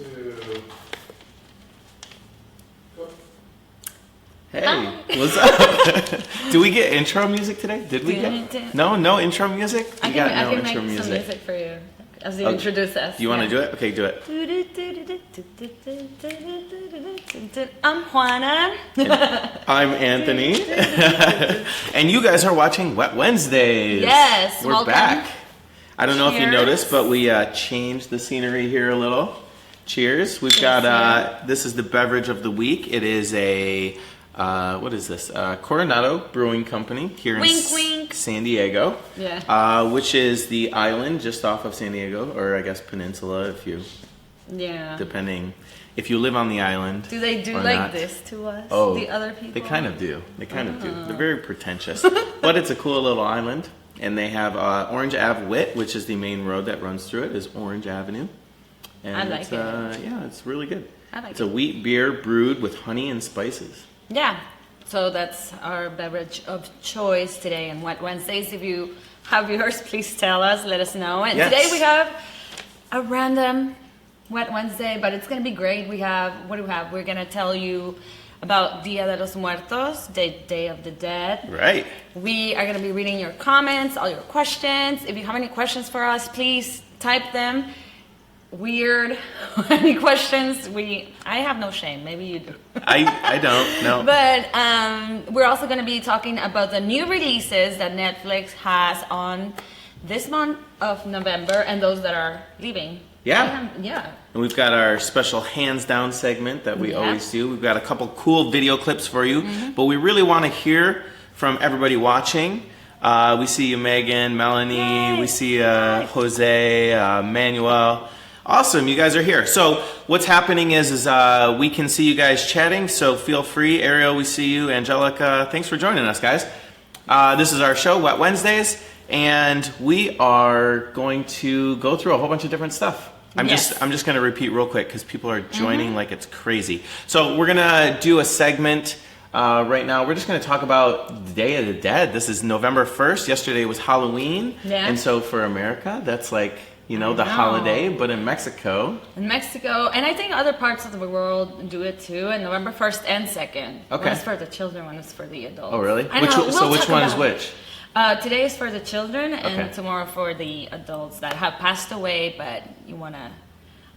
2. Go. Hey, what's up? Do we get intro music today? Did we get? No intro music? I can make some music for you as you introduce us. You want to do it? Okay, do it. I'm Juana. I'm Anthony. And you guys are watching Wet Wednesdays. Yes, we're welcome. back. I don't know if you Cheers. noticed, but we changed the scenery here a little. Cheers. We've got, this is the beverage of the week. It is a, what is this? Coronado Brewing Company here in San Diego. Yeah. Which is the island just off of San Diego, or I guess peninsula if you, depending, if you live on the island. Do they do or like not. this to us? Oh, the other people? They kind of do. They kind of do. They're very pretentious. But it's a cool little island. And they have Orange Ave Wit, which is the main road that runs through it, is Orange Avenue. And I like it's, it. Yeah, it's really good. I like it's a wheat beer brewed with honey and spices. Yeah. So that's our beverage of choice today on Wet Wednesdays. If you have yours, please tell us, let us know. And today we have a random Wet Wednesday, but it's going to be great. We have, what do we have? We're going to tell you about Dia de los Muertos, the Day of the Dead. Right. We are going to be reading your comments, all your questions. If you have any questions for us, please type them. Weird, any questions? I have no shame. Maybe you do. I don't, no. But we're also going to be talking about the new releases that Netflix has on this month of November and those that are leaving. Yeah. Yeah. And we've got our special hands down segment that we always do. We've got a couple cool video clips for you, but we really want to hear from everybody watching. We see you, Megan, Melanie. Yay. We see Jose, Manuel. Awesome, you guys are here. So what's happening is we can see you guys chatting, so feel free. Ariel, we see you. Angelica, thanks for joining us, guys. This is our show, Wet Wednesdays, and we are going to go through a whole bunch of different stuff. I'm just going to repeat real quick because people are joining like it's crazy. So we're going to do a segment right now. We're just going to talk about the Day of the Dead. This is November 1st. Yesterday was Halloween. Yeah. And so for America, that's like, you know, the holiday, but in Mexico. In Mexico, and I think other parts of the world do it too, and November 1st and 2nd. Okay. One is for the children, one is for the adults. Oh, really? Which one is which? Today is for the children, and tomorrow for the adults that have passed away, but you want to...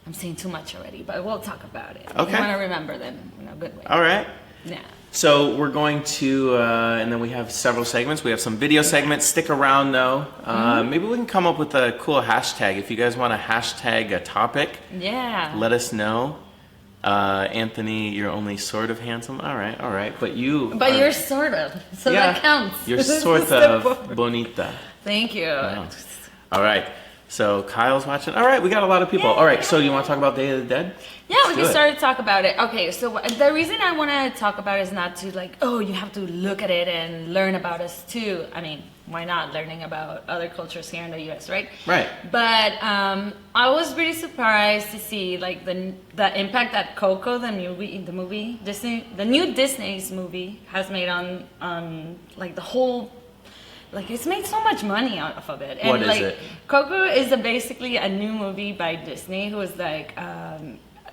I'm saying too much already, but we'll talk about it. Okay. You want to remember them in a good way. All right. Yeah. So we're going to, and then we have several segments. We have some video segments. Stick around, though. Maybe we can come up with a cool hashtag. If you guys want to hashtag a topic, let us know. Anthony, you're only sort of handsome. All right. But you're sort of. So that counts. You're sort of bonita. Thank you. Wow. All right. So Kyle's watching. All right, we got a lot of people. All right, so you want to talk about Day of the Dead? Yeah, we can start to talk about it. Okay, so the reason I want to talk about it is not to like, oh, you have to look at it and learn about us too. I mean, why not learning about other cultures here in the U.S., right? Right. But I was really surprised to see like the impact that Coco, the new Disney's movie, has made on like the whole. Like, it's made so much money off of it. And what is it? Coco is basically a new movie by Disney who is like,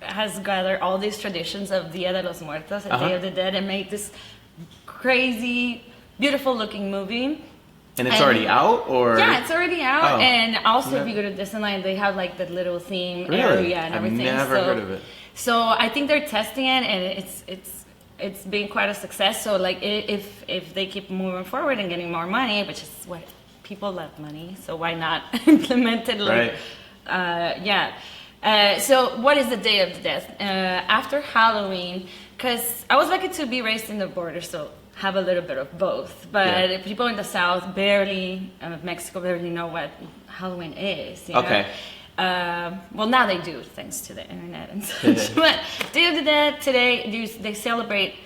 has gathered all these traditions of Dia de los Muertos, and Day of the Dead, and made this crazy, beautiful looking movie. And it's already out, or? Yeah, it's already out. Oh. And also, if you go to Disneyland, they have like the little theme area and everything. I've never heard of it. So I think they're testing it, and it's been quite a success. So like if they keep moving forward and getting more money, which is what people love money, so why not implement it? Like, so what is the Day of the Dead? After Halloween, because I was lucky to be raised in the border, so have a little bit of both. But people in the South Mexico barely know what Halloween is. You know? Well, now they do, thanks to the internet and such. But Day of the Dead today, they celebrate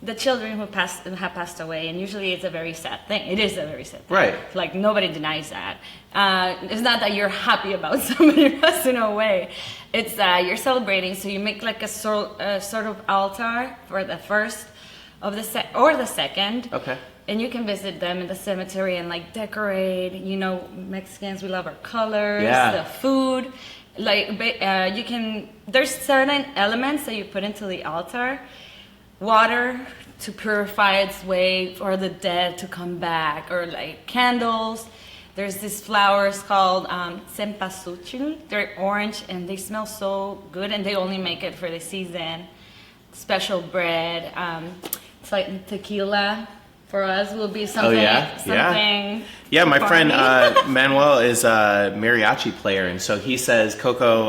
the children who have passed away, and usually it's a very sad thing. It is a very sad thing. Right. Like, nobody denies that. It's not that you're happy about somebody passing away. It's that you're celebrating, so you make like a sort of altar for the first of the second. Okay. And you can visit them in the cemetery and like decorate. You know, Mexicans, we love our colors, the food. you can. There's certain elements that you put into the altar, water to purify its way for the dead to come back, or like candles. There's these flowers called cempasúchil. They're orange and they smell so good, and they only make it for the season. Special bread. It's like tequila. For us, will be something. Oh yeah, something yeah. My friend farming. Manuel is a mariachi player, and so he says Coco.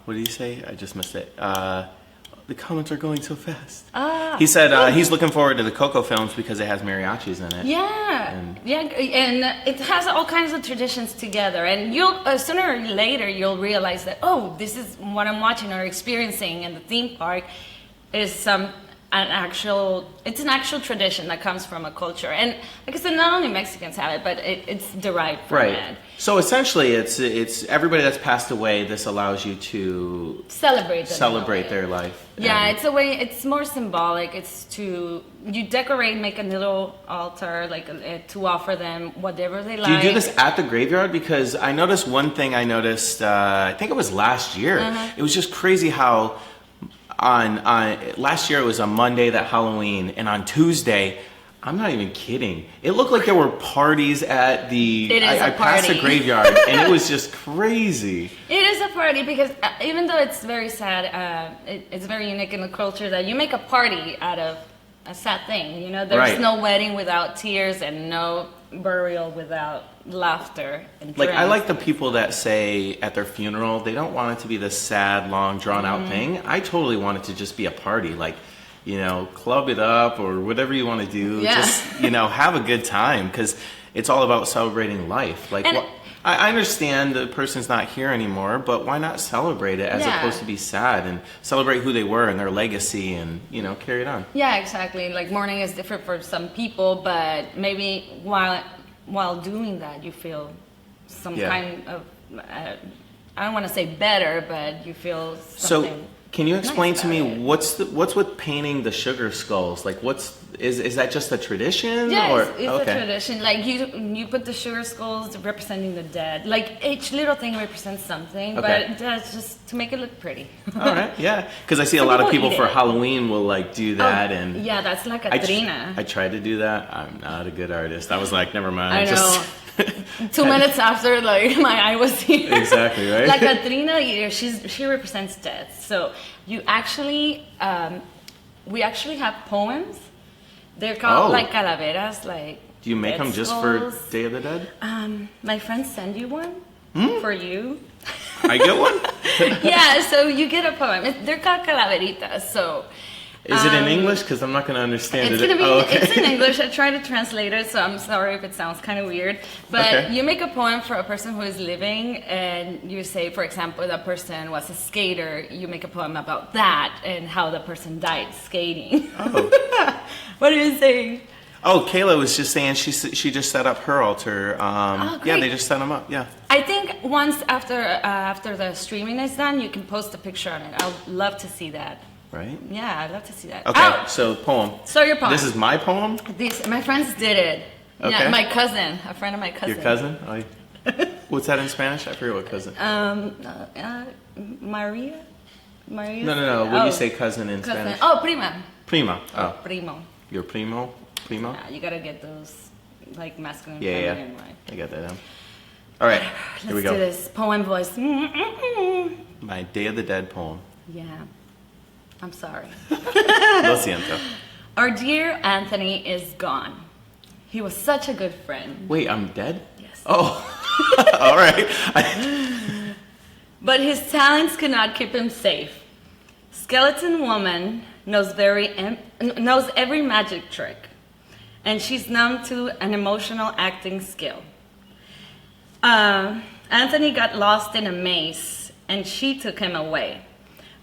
What did he say? I just missed it. The comments are going so fast. He said he's looking forward to the Coco films because it has mariachis in it. Yeah, and it has all kinds of traditions together. And you'll sooner or later you'll realize that this is what I'm watching or experiencing in the theme park is an actual tradition that comes from a culture. And like I said, not only Mexicans have it, but it's derived from it. So essentially, it's everybody that's passed away. This allows you to celebrate their life. Yeah, it's a way. It's more symbolic. It's you decorate, make a little altar, to offer them whatever they like. Do you do this at the graveyard? Because I noticed one thing. I think it was last year. It was just crazy how. On last year it was a Monday, that Halloween, and on Tuesday, I'm not even kidding, it looked like there were parties at I passed the graveyard and it was just crazy. It is a party because even though it's very sad, it's very unique in the culture that you make a party out of a sad thing. There's no wedding without tears and no burial without laughter and drinks. I like the people that say at their funeral they don't want it to be this sad, long, drawn out thing. I totally want it to just be a party, club it up or whatever you want to do. Yeah. Just have a good time, because it's all about celebrating life. I understand the person's not here anymore, but why not celebrate it as opposed to be sad and celebrate who they were and their legacy and, carry it on. Yeah, exactly. Mourning is different for some people, but maybe while doing that, you feel some kind of, I don't want to say better, but you feel something. So, can you explain nice to me what's with painting the sugar skulls? Is that just a tradition? Yes, it's a tradition. You put the sugar skulls representing the dead. Each little thing represents something, but that's just to make it look pretty. All right, yeah. Because I see a lot of people for Halloween will do that, and yeah, that's like a Catrina. I tried to do that. I'm not a good artist. I was like, never mind. I know. 2 minutes after, my eye was here. Exactly, right? Catrina, she represents death. So you actually, we actually have poems. They're called calaveras, Do you make them just for Day of the Dead? My friends send you one for you. I get one? Yeah, so you get a poem. They're called calaveritas. So is it in English? Because I'm not going to understand it. It's in English. I tried to translate it, so I'm sorry if it sounds kind of weird. But you make a poem for a person who is living, and you say, for example, that person was a skater. You make a poem about that and how the person died skating. Oh. What are you saying? Oh, Kayla was just saying she just set up her altar. Yeah, they just set them up. Yeah. I think once after the streaming is done, you can post a picture on it. I'd love to see that. Right? Yeah, I'd love to see that. Okay, so poem. So your poem. This is my poem? My friends did it. Okay. Yeah, my cousin, a friend of my cousin. Your cousin? Oh, what's that in Spanish? I forget what cousin. Maria? Maria? No. What do you say cousin in Spanish? Oh, prima. Prima. Oh. Primo. Your primo? Primo? Yeah, you gotta get those masculine, yeah. feminine, right? I got that down. All right, here we go. Let's do this. Poem voice. My Day of the Dead poem. Yeah. I'm sorry. Lo siento. Our dear Anthony is gone. He was such a good friend. Wait, I'm dead? Yes. Oh, all right. But his talents could not keep him safe. Skeleton Woman knows every magic trick, and she's numb to an emotional acting skill. Anthony got lost in a maze, and she took him away.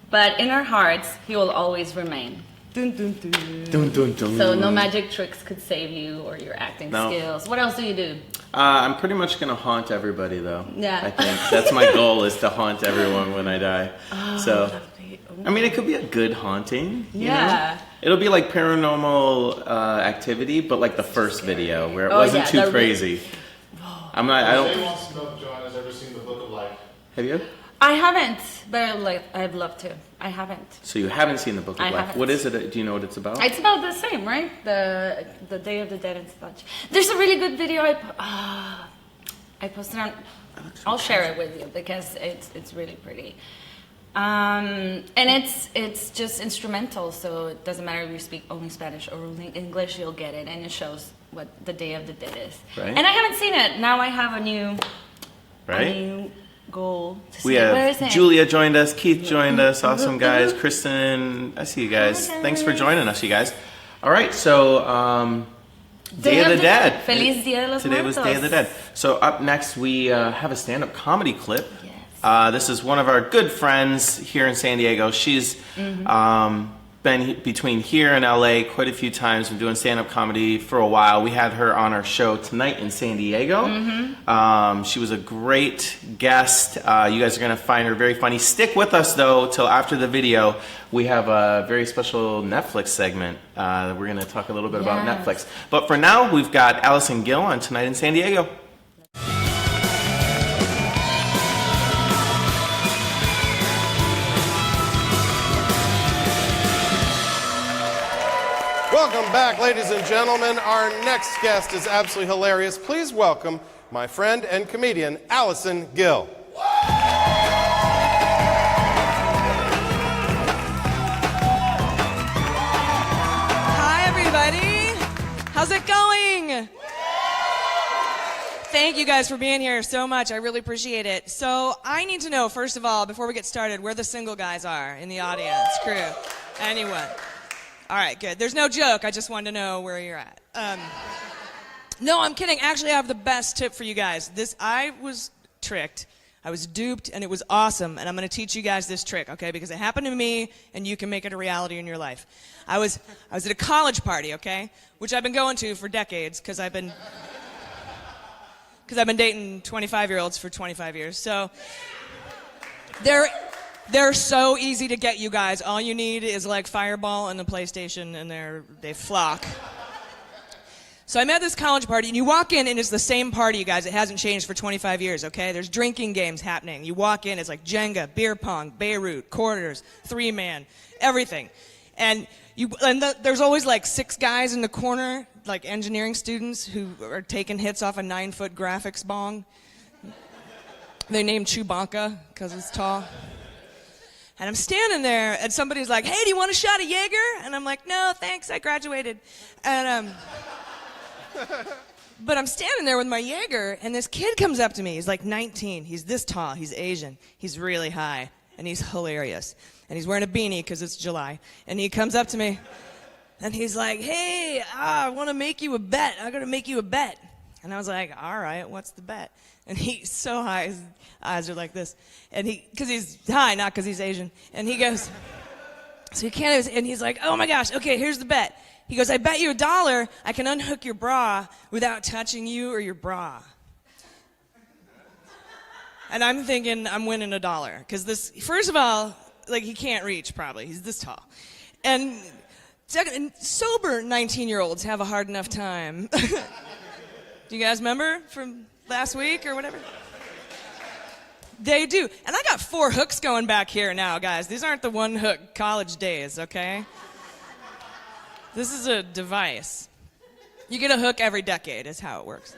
But in our hearts, he will always remain. Dun, dun, dun. Dun, dun, dun. So no magic tricks could save you or your acting skills. What else do you do? I'm pretty much going to haunt everybody, though. Yeah. I think that's my goal, is to haunt everyone when I die. Oh, so, lovely. I mean, it could be a good haunting. You Yeah. know? It'll be like Paranormal Activity, but like the first video, where it wasn't too crazy. I don't... Jose wants to know if John has ever seen the Book of Life. Have you? I haven't, but like I'd love to. I haven't. So you haven't seen the Book of I Life. haven't. What is it? Do you know what it's about? It's about the same, right? The Day of the Dead and such. There's a really good video I posted on. I'll share it with you because it's really pretty. And it's just instrumental, so it doesn't matter if you speak only Spanish or only English, you'll get it, and it shows what the Day of the Dead is. Right. And I haven't seen it. Now I have a new goal to see We it. Where is have it? Julia joined us, Keith joined us, awesome guys, Kristen, I see you guys. Hi, Thanks for guys. joining us, you guys. All right, so Day of the Dead. Feliz Dia de los Today was Muertos. Day of the Dead. So up next we have a stand-up comedy clip. Yes. This is one of our good friends here in San Diego. She's been between here and LA quite a few times. Been doing stand-up comedy for a while. We had her on our show tonight in San Diego. She was a great guest. You guys are going to find her very funny. Stick with us though till after the video. We have a very special Netflix segment. We're going to talk a little bit about Yes. Netflix. But for now, we've got Allison Gill on Tonight in San Diego. Welcome back, ladies and gentlemen. Our next guest is absolutely hilarious. Please welcome my friend and comedian, Allison Gill. Hi, everybody. How's it going? Thank you guys for being here so much. I really appreciate it. So I need to know, first of all, before we get started, where the single guys are in the audience, crew. Anyone? All right, good. There's no joke. I just wanted to know where you're at. No, I'm kidding. Actually, I have the best tip for you guys. I was tricked. I was duped, and it was awesome. And I'm going to teach you guys this trick, okay? Because it happened to me, and you can make it a reality in your life. I was at a college party, okay? Which I've been going to for decades, because I've been dating 25-year-olds for 25 years. So they're so easy to get, you guys. All you need is like Fireball and the PlayStation, and they flock. So I'm at this college party, and you walk in, and it's the same party, you guys. It hasn't changed for 25 years, okay? There's drinking games happening. You walk in, it's like Jenga, beer pong, Beirut, quarters, three-man, everything. And there's always like 6 guys in the corner, like engineering students who are taking hits off a 9-foot graphics bong. They named Chewbacca because it's tall. And I'm standing there, and somebody's like, "Hey, do you want a shot of Jaeger?" And I'm like, "No, thanks, I graduated." And but I'm standing there with my Jaeger, and this kid comes up to me. He's like 19. He's this tall. He's Asian. He's really high, and he's hilarious. And he's wearing a beanie because it's July. And he comes up to me, and he's like, "Hey, I want to make you a bet. I'm going to make you a bet." And I was like, "All right, what's the bet?" And he's so high, his eyes are like this. And because he's high, not because he's Asian. And he goes, so he can't, and he's like, "Oh my gosh, okay, here's the bet." He goes, "I bet you $1 I can unhook your bra without touching you or your bra." And I'm thinking, I'm winning $1. Because this, first of all, like he can't reach probably. He's this tall. And second, sober 19-year-olds have a hard enough time. Do you guys remember from last week or whatever? They do. And I got 4 hooks going back here now, guys. These aren't the one hook college days, okay? This is a device. You get a hook every decade is how it works.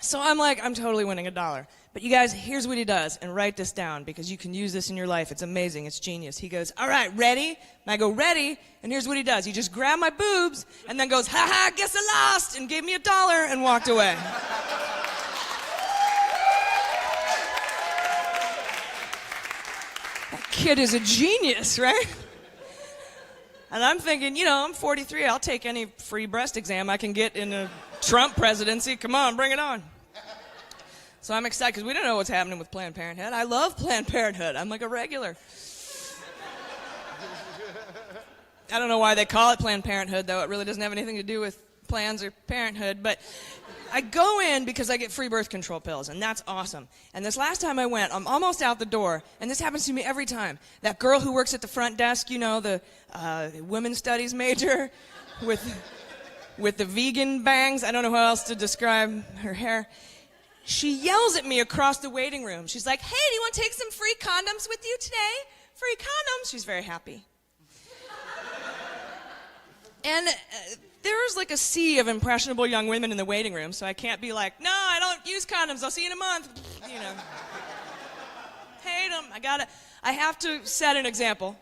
So I'm like, I'm totally winning $1. But you guys, here's what he does, and write this down because you can use this in your life. It's amazing. It's genius. He goes, "All right, ready?" And I go, "Ready." And here's what he does. He just grabbed my boobs and then goes, "Ha ha, guess I lost," and gave me $1 and walked away. That kid is a genius, right? And I'm thinking, I'm 43. I'll take any free breast exam I can get in a Trump presidency. Come on, bring it on. So I'm excited because we don't know what's happening with Planned Parenthood. I love Planned Parenthood. I'm like a regular. I don't know why they call it Planned Parenthood, though. It really doesn't have anything to do with plans or parenthood. But I go in because I get free birth control pills, and that's awesome. And this last time I went, I'm almost out the door, and this happens to me every time. That girl who works at the front desk, the women's studies major with the vegan bangs. I don't know how else to describe her hair. She yells at me across the waiting room. She's like, hey, do you want to take some free condoms with you today? Free condoms. She's very happy. And there's like a sea of impressionable young women in the waiting room, so I can't be like, no, I don't use condoms. I'll see you in a month. You know. Hate them. I have to set an example.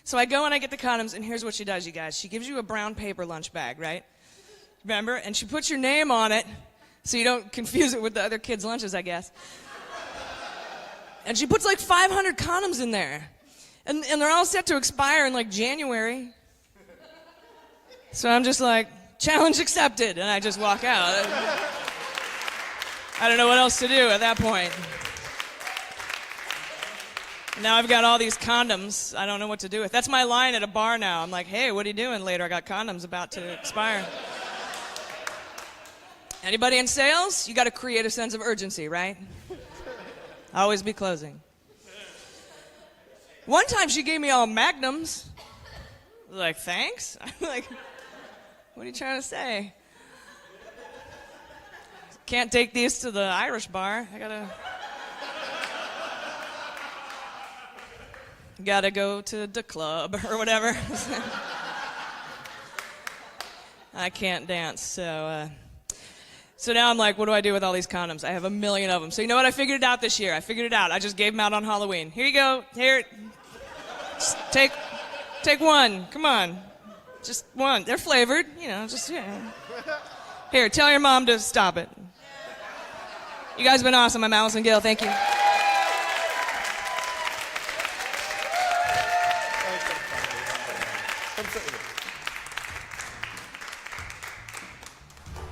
So I go and I get the condoms, and here's what she does, you guys. She gives you a brown paper lunch bag, right? Remember? And she puts your name on it so you don't confuse it with the other kids' lunches, I guess. And she puts like 500 condoms in there. And they're all set to expire in like January. So I'm just like, challenge accepted, and I just walk out. I don't know what else to do at that point. Now I've got all these condoms I don't know what to do with. That's my line at a bar now. I'm like, hey, what are you doing later? I got condoms about to expire. Anybody in sales? You got to create a sense of urgency, right? Always be closing. One time she gave me all magnums. I was like, thanks? I'm like, what are you trying to say? Can't take these to the Irish bar. Gotta go to the club or whatever. I can't dance, so now I'm like, what do I do with all these condoms? I have 1 million of them. So you know what? I figured it out this year. I just gave them out on Halloween. Here you go. Here. Just take one. Come on. Just one. They're flavored, yeah. Here, tell your mom to stop it. You guys have been awesome. I'm Allison Gill. Thank you.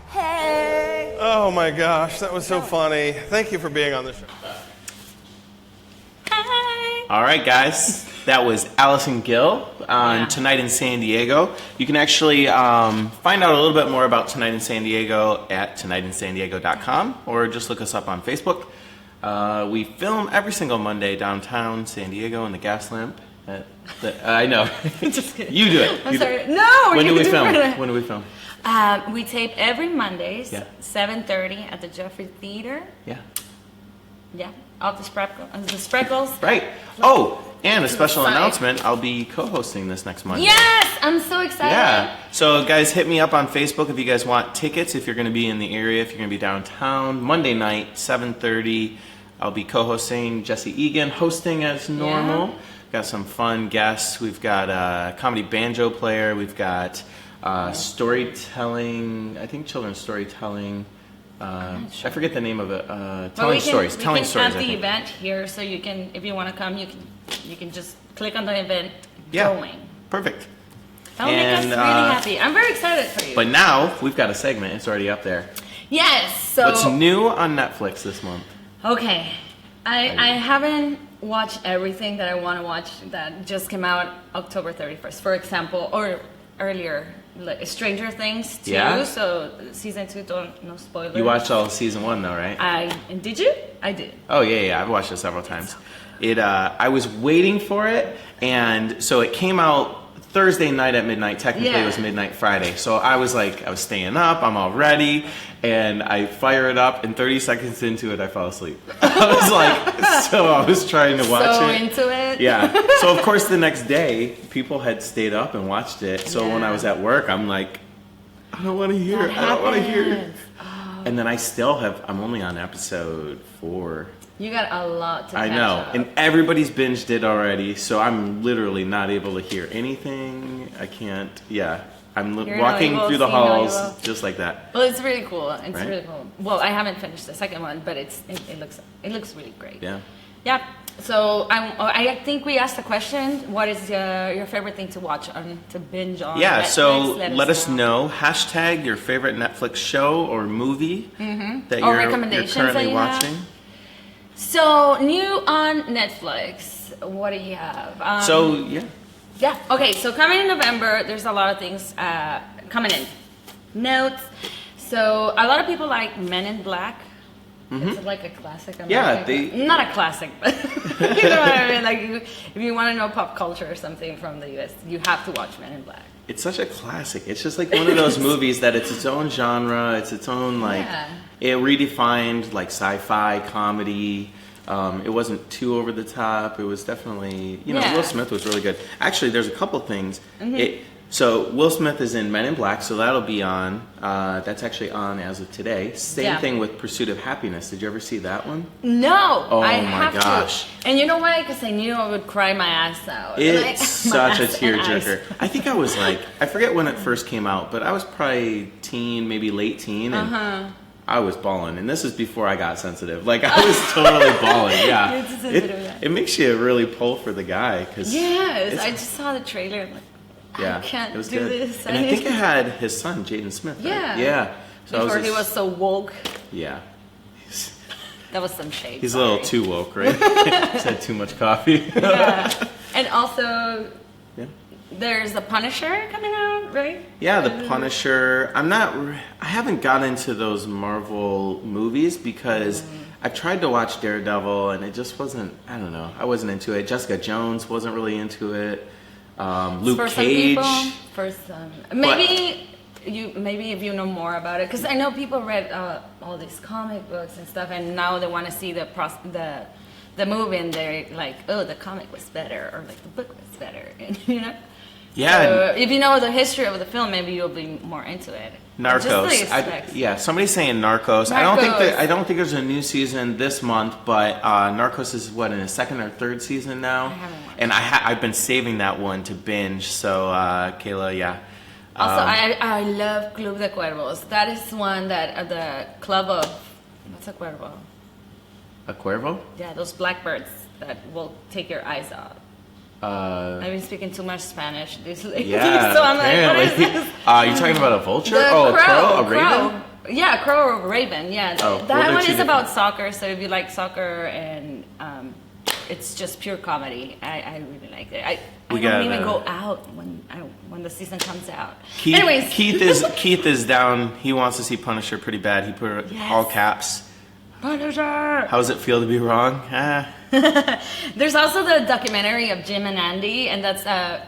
Hey. Oh my gosh, that was so funny. Thank you for being on the show. Hi. All right, guys. That was Allison Gill on Tonight in San Diego. You can actually find out a little bit more about Tonight in San Diego at tonightinsandiego.com, or just look us up on Facebook. We film every single Monday downtown San Diego in the Gas Lamp. I know. Just kidding. You do it. I'm sorry. No. When do we film? It. When do we film? We tape every Mondays, Yeah. 7:30 at the Jeffrey Theater. Yeah. Yeah, off the Spreckles. Right. Oh, and a special side. announcement. I'll be co-hosting this next Monday. Yes, I'm so excited. Yeah. So, guys, hit me up on Facebook if you guys want tickets, if you're going to be in the area, if you're going to be downtown. Monday night, 7:30. I'll be co-hosting. Jesse Egan hosting as normal. Yeah. Got some fun guests. We've got a comedy banjo player. We've got storytelling, I think children's storytelling. I forget the name of it. Telling stories. We Telling can stories. have I the think. event here, so you can, if you want to come, you can just click on the event. Yeah. Going. Perfect. That'll make us And, really happy. I'm very excited for you. But now we've got a segment. It's already up there. Yes. So What's new on Netflix this month? okay, I haven't watched everything that I want to watch that just came out October 31st, for example, or earlier, like Stranger Things 2. Yeah? So season 2, no spoilers. You watched all of season 1 though, right? Did you? I did. Oh yeah. I've watched it several times. I was waiting for it, and so it came out Thursday night at midnight. Technically, Yeah. it was midnight Friday. So I was staying up. I'm all ready, and I fire it up. And 30 seconds into it, I fell asleep. I was trying to watch So it. into it. Yeah. So of course, the next day, people had stayed up and watched it. So when I was at work, I'm like, I don't want to hear it. I don't want to hear it. And then I'm only on episode 4. You got a lot to catch I know, up. and everybody's binged it already, so I'm literally not able to hear anything. I can't. Yeah, I'm Hear walking no evil, through the see no halls evil. just like that. Well, it's really cool. It's Right? really cool. Well, I haven't finished the second one, but it looks really great. Yeah. Yeah. So I think we asked the question: what is your favorite thing to watch to binge on? Yeah. Netflix? So let us know. Hashtag your favorite Netflix show or movie that Or you're recommendations currently that you have. watching. So new on Netflix. What do you have? Yeah. Okay. So coming in November, there's a lot of things coming in. Notes. So a lot of people like Men in Black. It's like a classic. Not a classic, but you know what I mean. Like if you want to know pop culture or something from the U.S., you have to watch Men in Black. it's such a classic. It's just like one of those movies that it's its own genre. It's its own like. Yeah. It redefined like sci-fi comedy. It wasn't too over the top. It was definitely, you know, Yeah. Will Smith was really good. Actually, there's a couple things. So Will Smith is in Men in Black, so that'll be on. That's actually on as of today. Same Yeah. thing with Pursuit of Happiness. Did you ever see that one? No, Oh I my have gosh. to. And you know why? Because I knew I would cry my ass out. It's Like, such my a ass and tearjerker. eyes. I think I was like, I forget when it first came out, but I was probably teen, maybe late teen, and I was bawling. And this is before I got sensitive. Like I was totally bawling. Yeah, You're too sensitive, yeah. it makes you really pull for the guy because Yes, I just saw the trailer. I'm like, yeah, I can't it was do good. this. And I think it had his son Jaden Smith. Right? Yeah. Yeah. So I Before he just- was so woke, Yeah. that was some shade. He's a little sorry. too woke, right? He's had too much coffee. Yeah. And also, Yeah. there's The Punisher coming out, right? Yeah, The Punisher. I haven't got into those Marvel movies because I tried to watch Daredevil and it just wasn't, I don't know, I wasn't into it. Jessica Jones wasn't really into it. Luke For Cage. some people, for some, maybe if you know more about it, because I know people read all these comic books and stuff, and now they want to see the movie, and they're like, oh, the comic was better, or like the book was better, and you know. Yeah. So if you know the history of the film, maybe you'll be more into it. Just the Narcos. aspects. Yeah, somebody's saying Narcos. I don't think there's a new season this month, but Narcos is what, in its second or third season now. I haven't watched And I've been saving that one to binge. So Kayla, yeah. Also, I love Club de Cuervos. That is one that the club of what's a cuervo? A Cuervo? Yeah, those blackbirds that will take your eyes out. I've been speaking too much Spanish this lately, Yeah, so I'm like, what is apparently. this? You're talking about a vulture? The Oh, a crow, a raven? Yeah, crow or raven. Yeah, Oh, well, that they're one two is about different. soccer. So if you like soccer and it's just pure comedy, I really like it. I We don't got, even go out when the season comes out. Keith, Anyways, Keith is down. He wants to see Punisher pretty bad. He put Yes. all caps. Punisher. How does it feel to be wrong? There's also the documentary of Jim and Andy, and that's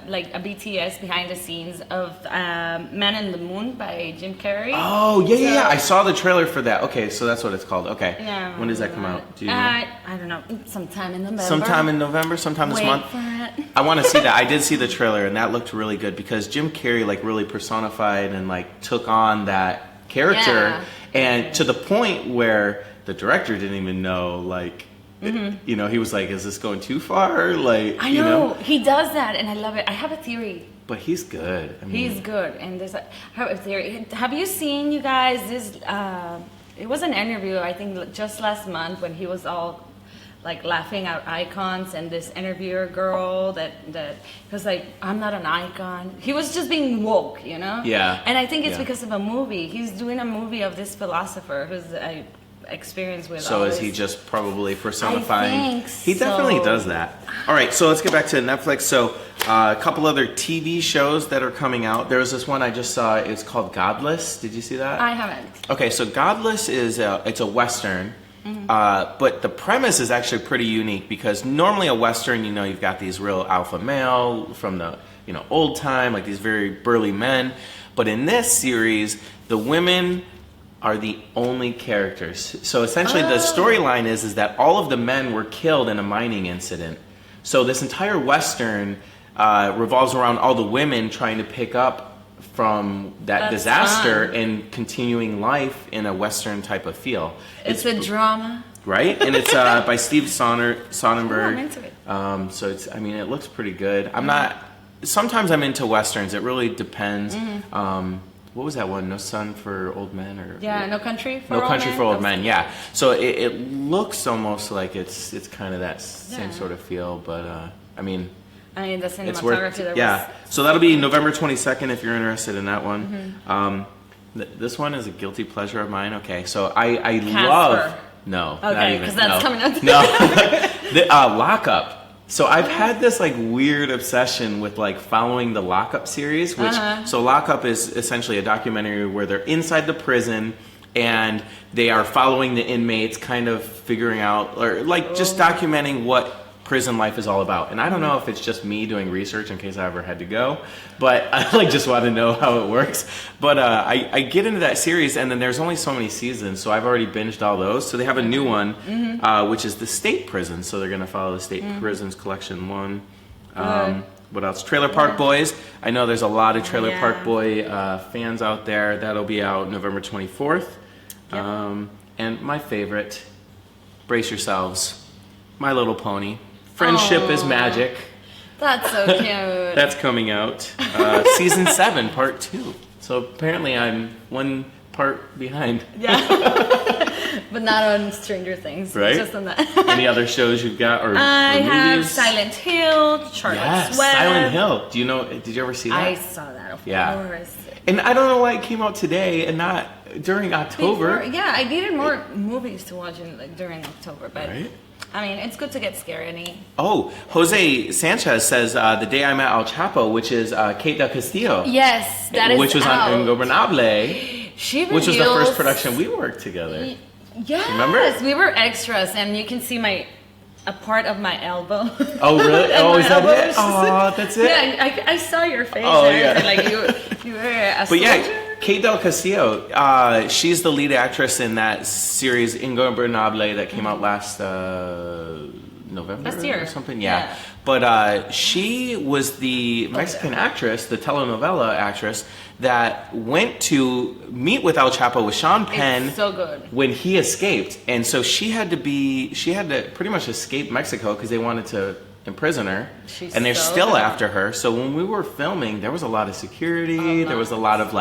like a BTS behind the scenes of Man in the Moon by Jim Carrey. Oh, yeah. So- I saw the trailer for that. Okay, so that's what it's called. Okay. Yeah. When does that come out? Do you know? I don't know. Sometime in November. Sometime in November, sometime this Wait month. for it. I want to see that. I did see the trailer, and that looked really good because Jim Carrey like really personified and like took on that character, Yeah. and to the point where the director didn't even know like. You know, he was like, "Is this going too far?" Like, I you know. know. He does that, and I love it. I have a theory. But he's good. I mean, He's good, and I have a theory. Have you seen, you guys, this? It was an interview, I think, just last month when he was all like laughing at icons, and this interviewer girl that was like, "I'm not an icon." He was just being woke, you know. Yeah. And I think it's Yeah. because of a movie. He's doing a movie of this philosopher who's I experience with. So all is he this. just probably personifying? think He definitely so. does that. All right, so let's get back to Netflix. So a couple other TV shows that are coming out. There was this one I just saw. It's called Godless. Did you see that? I haven't. Okay, so Godless is it's a Western, but the premise is actually pretty unique because normally a Western, you know, you've got these real alpha male from the old time, like these very burly men. But in this series, the women are the only characters. So essentially the storyline is that all of the men were killed in a mining incident. So this entire Western revolves around all the women trying to pick up from that That's disaster fun. and continuing life in a Western type of feel. It's a drama. Right? And it's by Steve Sonnenberg. Oh, I'm into it. So it's, I mean, it looks pretty good. I'm not, sometimes I'm into Westerns. It really depends. What was that one? No Sun for Old Men? Or Yeah, No Country for No Old Country Men. for Old Men, yeah. So it looks almost like it's kind of that same Yeah. sort of feel, but I mean, I mean, the it's cinematography worth. there Yeah. was. So that'll be November 22nd if you're interested in that one. This one is a guilty pleasure of mine. Okay, so I love. No, not Okay, even. 'cause that's no. coming up. No, Lockup. So I've had this like weird obsession with like following the Lockup series, which so Lockup is essentially a documentary where they're inside the prison and they are following the inmates, kind of figuring out or like just documenting what prison life is all about. And I don't know if it's just me doing research in case I ever had to go, but I like just want to know how it works. But I get into that series, and then there's only so many seasons, so I've already binged all those. So they have a new one, which is the state prison. So they're going to follow the state prisons collection 1. What else? Trailer Park Boys. I know there's a lot of Trailer Park Boy fans out there. That'll be out November 24th. And my favorite, brace yourselves, My Little Pony. Friendship is Magic. That's so cute. That's coming out. Season 7, part 2. So apparently I'm one part behind. But not on Stranger Things. Right? Just on that. Any other shows you've got or I or have movies? Silent Hill, Charlotte's Yes, Web. Silent Hill. Do you know? Did you ever see that? I saw that, of course. And I don't know why it came out today and not during October. I needed more movies to watch during October, but Right? I mean, it's good to get scared. Oh, Jose Sanchez says The Day I Met Al Chapo, which is Kate Del Castillo. Yes, that is which was out. on Ingobernable, She which was the first reveals- production we worked together. Yes, Remember? we were extras, and you can see a part of my elbow. Oh, really? And Oh, my is that elbow it? was Oh, that's it? Yeah, I saw your face. Oh, there, yeah. and, like you were a But yeah, soldier. Kate Del Castillo, she's the lead actress in that series Ingobernable that came out last November Last year. or something. Yeah. But she was the Mexican actress, the telenovela actress that went to meet with El Chapo with Sean Penn It's so good. when he escaped, and so she had to pretty much escape Mexico because they wanted to imprison her, She's and they're so still good. after her. So when we were filming, there was a lot of security. There was a lot of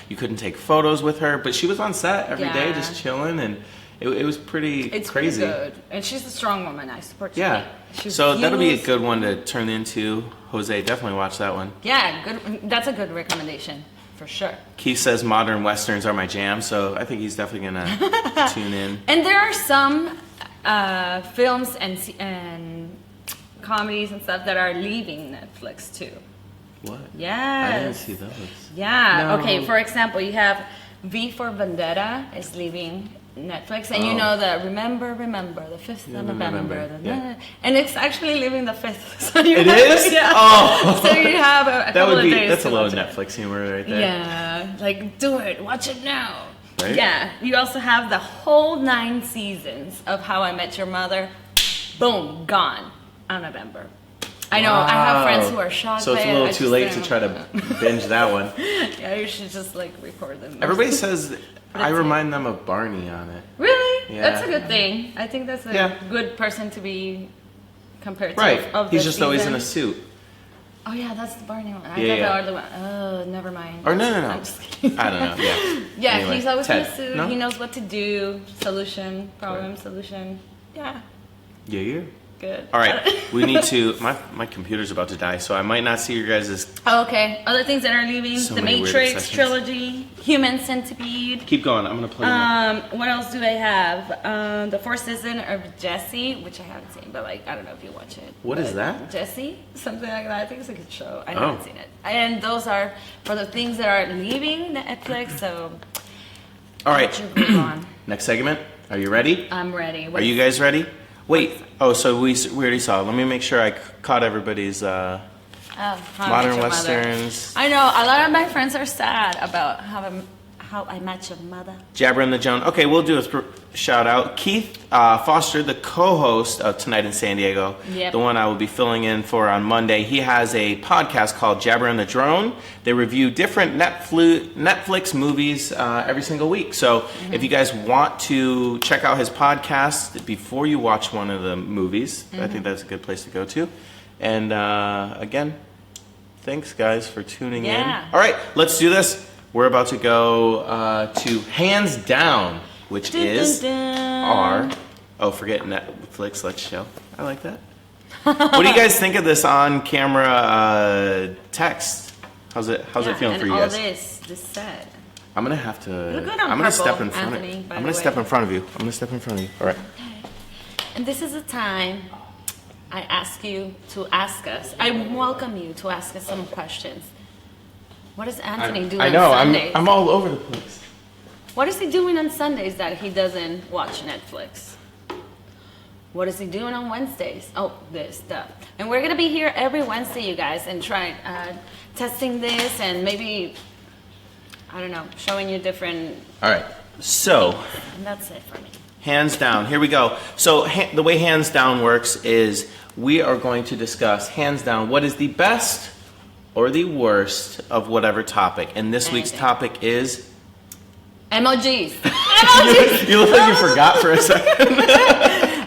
you couldn't take photos with her, but she was on set every day, Yeah. just chilling, and it was pretty It's crazy. pretty good, and she's a strong woman. I support. Yeah. She's So that'll be a used- good one to turn into. Jose, definitely watch that one. Yeah, good. That's a good recommendation for sure. Keith says modern westerns are my jam, so I think he's definitely gonna tune in. And there are some films and comedies and stuff that are leaving Netflix too. What? Yes. I didn't see those. Yeah. No. Okay. For example, you have V for Vendetta is leaving Netflix, and you Oh. know the Remember the 5th Yeah, of November, November, yeah. and it's actually leaving the 5th. So you It have, is? Yeah. Oh. So you have a That couple would be. of days. That's a to little watch it. Netflix humor right there. Yeah, like do it, watch it now. Right? Yeah. You also have the whole 9 seasons of How I Met Your Mother. Boom, gone on November. I know. I have friends who are shocked. So it's by a it. little I too just late to don't- try to binge that one. Yeah, you should just record them. Everybody says I it's- remind them of Barney on it. Really? Yeah. That's a good thing. I think that's a Yeah. good person to be compared to. Right. Of He's the just always in a season. suit. Oh yeah, that's the Barney one. I Yeah, thought yeah. the other one. Oh, never mind. Or no. I'm just kidding. I don't know. Yeah. Yeah, Anyway, he's always in Ted. a suit. No? He knows what to do. Solution, problem, solution. Yeah, Yeah. good. All right. We need to. My computer's about to die, so I might not see your guys'. Oh, okay. Other things that are leaving: So The many weird Matrix obsessions. trilogy, Human Centipede. Keep going. I'm gonna play. them. What else do I have? The fourth season of Jesse, which I haven't seen, but I don't know if you watch it. What is But that? Jesse, something like that. I think it's a good show. I Oh. haven't seen it. And those are for the things that are leaving Netflix. So All right. let you move on. Next segment. Are you ready? I'm ready. Are you guys ready? Wait. Oh, so we already saw. Let me make sure I caught everybody's How I Met modern Your Mother. westerns. I know a lot of my friends are sad about how I Met Your Mother. Jabber and the Joan. Okay, we'll do a shout out. Keith Foster, the co-host of Tonight in San Diego, Yep. the one I will be filling in for on Monday. He has a podcast called Jabber and the Drone. They review different Netflix movies every single week. So if you guys want to check out his podcast before you watch one of the movies, I think that's a good place to go to. And again, thanks guys for tuning Yeah. in. All right, let's do this. We're about to go to Hands Down, which Dun, is dun, dun. our... Oh, forget Netflix, let's show. I like that. What do you guys think of this on-camera text? How's it feeling and for you all guys? this set. I'm gonna have to... Look good on I'm gonna purple, step in front Anthony, of by I'm the gonna step way. in front of you. I'm gonna step in front of you. All right. And this is the time I ask you to ask us. I welcome you to ask us some questions. What does Anthony do I on know, Sundays? I'm all over the place. What is he doing on Sundays that he doesn't watch Netflix? what is he doing on Wednesdays? Oh, this stuff. And we're gonna be here every Wednesday, you guys, and trying testing this and maybe, I don't know, showing you different. All right. So, And that's it for me. hands down. Here we go. So, the way hands down works is we are going to discuss hands down what is the best or the worst of whatever topic. And this week's Anything. topic is. Emojis. Emojis. You look like you forgot for a second.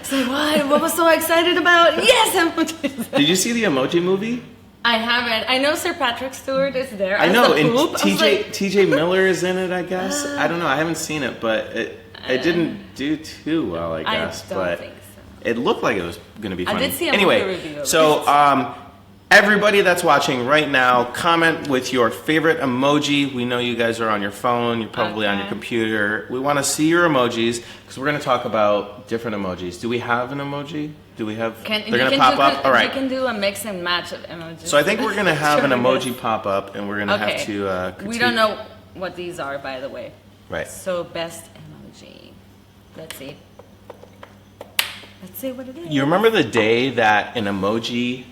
So what was so excited about? Yes, emojis. Did you see the Emoji Movie? I haven't. I know Sir Patrick Stewart is there. I as know, the and poop. I was like, TJ Miller is in it, I guess. I don't know. I haven't seen it, but it didn't do too well, I guess. don't but think so. it looked like it was going to be I funny. did see a anyway, movie review of so it. everybody that's watching right now, comment with your favorite emoji. We know you guys are on your phone. You're probably on your Okay. computer. We want to see your emojis because we're going to talk about different emojis. Do we have an emoji? Do we have? They're going to pop up. All right. You can do a mix and match of emojis. So I think we're going to have an Sure, emoji yes. pop up, and we're going to Okay. have to. We critique. don't know what these are, by the way. Right. So best emoji. Let's see. Let's see what it is. You remember the day that an emoji,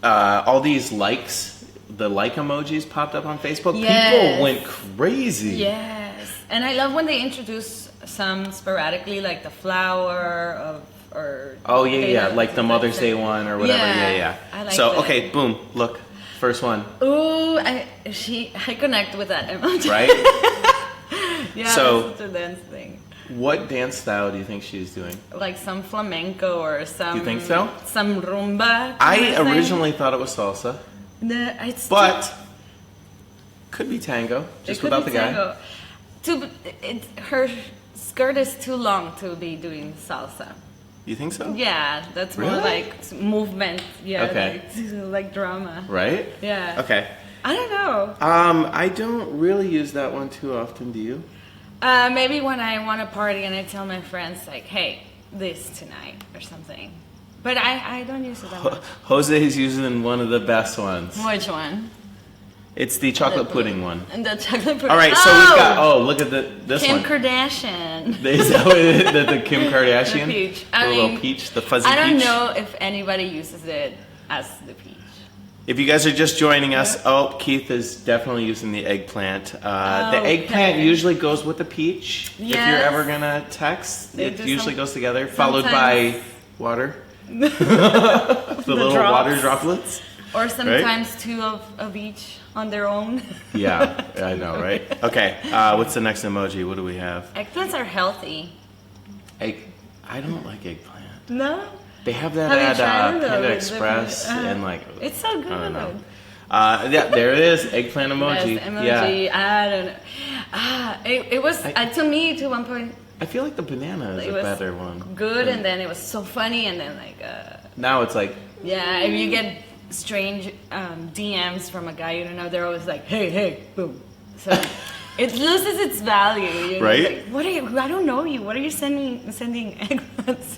all these likes, the like emojis popped up on Facebook? Yes. People went crazy. Yes, and I love when they introduce some sporadically, like the flower or. Oh yeah, they yeah, have like the Mother's Day something. one or whatever. Yeah, yeah. I like So that. okay, boom, look, first one, Ooh, I connect with that emoji. right? Yeah, So- that's such a dance thing. What dance style do you think she's doing? Like some flamenco or some. You think so? Some rumba. I kind of thing. originally thought it was salsa, No, it's but could be tango, just without the guy. Her skirt is too long to be doing salsa. You think so? Yeah, that's more Really? like movement. Yeah, Okay. like drama. Right? Yeah. Okay. I don't know. I don't really use that one too often. Do you? Maybe when I want to party and I tell my friends like, "Hey, this tonight" or something. But I don't use it that much. Jose's using one of the best ones. Which one? It's the chocolate pudding one. And the chocolate pudding. All right, so we've got. Look at this Kim one. Kardashian. Is that what it is? The Kim Kardashian? The peach. The little peach, the fuzzy I don't peach. know if anybody uses it as the peach. If you guys are just joining us, Keith is definitely using the eggplant. The eggplant Okay. usually goes with the peach. If you're Yes. ever gonna text, They it do usually some- goes together, followed by sometimes- water. the little drops. water droplets. Or sometimes two of each on their own. Yeah, I know, right? Okay, what's the next emoji? What do we have? Eggplants are healthy. I don't like eggplant. No? They have that Have you at tried it, though? Panda It's Express different. and like. It's so I don't know. good. Yeah, there it is. Eggplant emoji. Best emoji. Yeah. I don't know. It was to me to one point I feel like the banana is it a was better one. good, and then it was so funny, and then like Now it's like, yeah, if you get strange DMs from a guy you don't know, they're always like, hey, boom. So it loses its value. You know? Right? Like, what are you? I don't know you. What are you sending eggplants?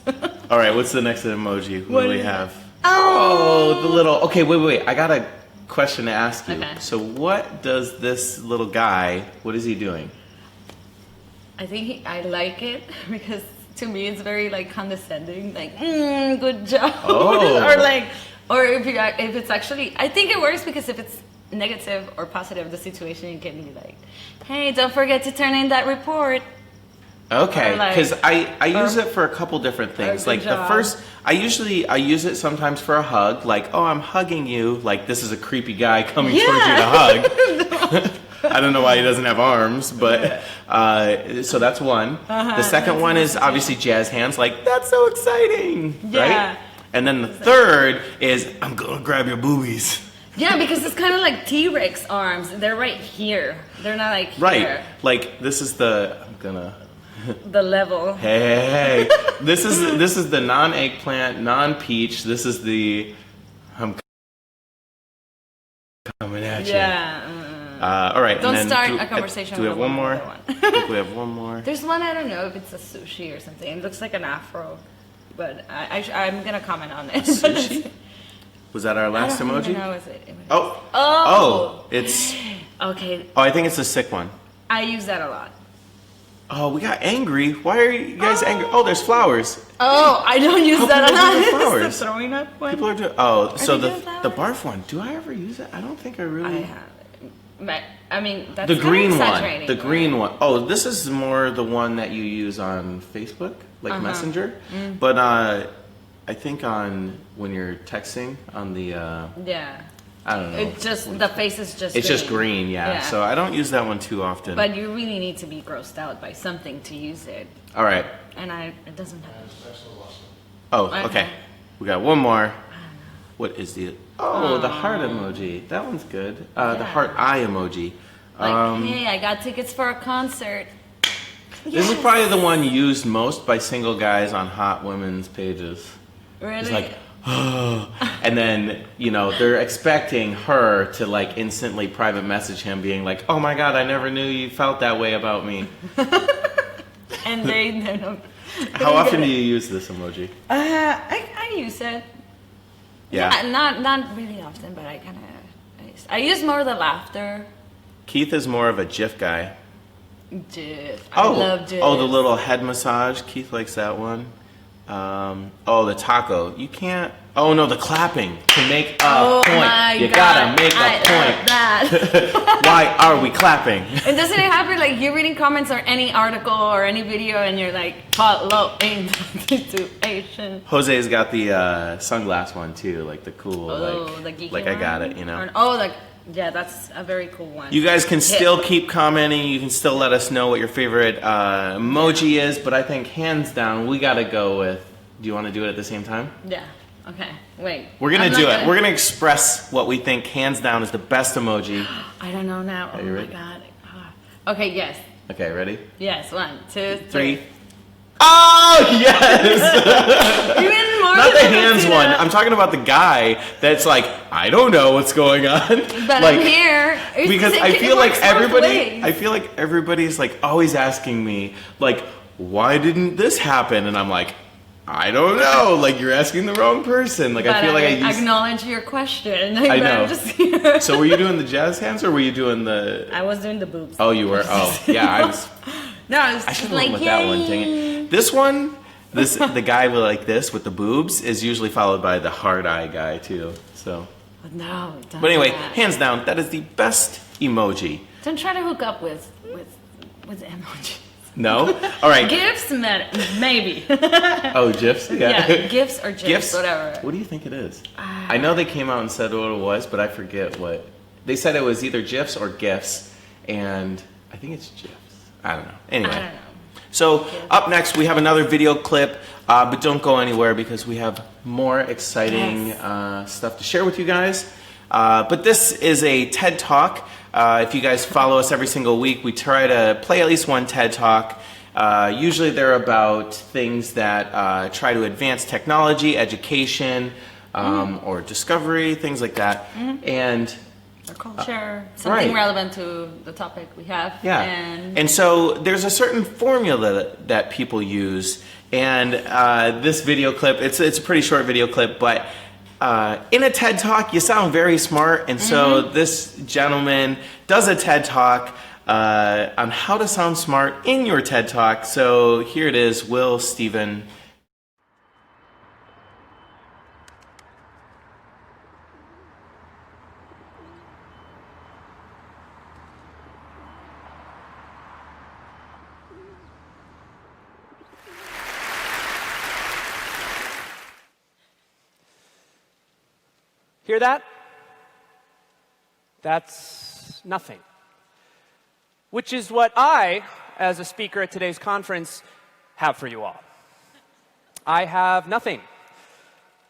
all right, what's the next emoji? What do we is it? have? Oh. Oh, the little. Okay, wait. I got a question to ask you. Okay. So, what does this little guy? What is he doing? I think I like it because to me it's very like condescending, like good job, Oh. or if it's actually, I think it works because if it's negative or positive, the situation you can be like, hey, don't forget to turn in that report. Okay, Or like- because I use or- it for a couple different things. good Like the job. first, I use it sometimes for a hug. Like, oh, I'm hugging you. Like this is a creepy guy coming towards you to hug. I don't know why he doesn't have arms, but so that's one. The second one is obviously jazz hands. Like that's so exciting, Yeah. right? And then the third is I'm gonna grab your boobies. Yeah, because it's kind of like T-Rex arms. They're right here. They're not like here. Right, like this is the I'm gonna. The level. Hey, this is the non-eggplant, non-peach. This is the I'm coming at you. Yeah. All right. Don't and then start do, a conversation Do we with have one more? another one. I think we have one more. There's one, I don't know if it's a sushi or something. It looks like an afro, but I'm gonna comment on it. Sushi? Was that our last I don't emoji? even know, is it? Oh. Oh. It's. Okay, Oh, I think it's a sick one. I use that a lot. Oh, we got angry. Why are you guys angry? Oh, there's flowers. Oh, I don't use How that. people do the It's flowers? the throwing up one. People are doing. Oh, so they the doing the flowers? barf one. Do I ever use it? I don't think I I really. have. But, I mean, that's The kinda green one. exaggerating, The right? green one. Oh, this is more the one that you use on Facebook, like Uh-huh. Messenger. Mm. But I think on when you're texting on the. Yeah. I don't know. It just, the face is just It's just green, yeah. Yeah. So I don't use that one too often. But you really need to be grossed out by something to use it. All right. And it doesn't happen. Oh, Okay. okay. We got one more. What is the? Oh, the heart emoji. That one's good. The Yeah. heart eye emoji. Like, hey, I got tickets for a concert. This is probably the one used most by single guys on hot women's pages. Really? It's like, and then, you know, they're expecting her to like instantly private message him being like, oh my God, I never knew you felt that way about me. And they don't. How often do you use this emoji? I use it. Yeah. Not really often, but I kind of. I use more the laughter. Keith is more of a GIF guy. GIF. Oh, I love GIF. oh, the little head massage. Keith likes that one. Oh, the taco. You can't. Oh no, the clapping to make a point. My You God, gotta make a I point. love that. Why are we clapping? And doesn't it happen like you're reading comments or any article or any video and you're like, following the situation? Jose's got the sunglass one too, like the cool, Oh, the geeky like I got one? it, you know. Or- oh, like, yeah, that's a very cool one. You guys can Hit. still keep commenting. You can still let us know what your favorite emoji is, but I think hands down we gotta go with. Do you want to do it at the same time? Yeah. Okay. Wait. We're gonna I'm do not it. We're gonna express what we think hands down is the best emoji. I don't know now. Are you Oh ready? my God. Okay. Yes. Okay, ready? Yes. 1, 2, 3. Oh yes! Even more. Not the than hands Christina. one. I'm talking about the guy that's like, I don't know what's going on. But like, I'm here. It's- because I it feel like works both everybody. ways. I feel like everybody's like always asking me like, why didn't this happen? And I'm like, I don't know. Like you're asking the wrong person. Like But I feel like I used. acknowledge your question. I But know. I'm just here. So were you doing the jazz hands or were you doing the? I was doing the boobs. Oh, you were. Oh, yeah. I was. No, I was I just should have like, went with that one. Dang yay. it. This one, the guy with like this with the boobs is usually followed by the hard eye guy too. So, No. Don't but anyway, do that. hands down, that is the best emoji. Don't try to hook up with emojis. No, all right. Gifts, maybe. Oh, gifs. Yeah, gifts or gifs, Gifs. whatever. What do you think it is? I know they came out and said what it was, but I forget what they said. It was either gifs or gifs, and I think it's gifs. I don't know. Anyway. I don't know. So up next we have another video clip, but don't go anywhere because we have more exciting stuff to share with you guys. But this is a TED Talk. If you guys follow us every single week, we try to play at least one TED Talk. Usually they're about things that try to advance technology, education, or discovery, things like that. And Or culture, something right. relevant to the topic we have. yeah. And so there's a certain formula that people use. And this video clip, it's a pretty short video clip, but in a TED Talk, you sound very smart. And so this gentleman does a TED Talk on how to sound smart in your TED Talk. So here it is, Will Stephen. Hear that? That's nothing. Which is what I, as a speaker at today's conference, have for you all. I have nothing.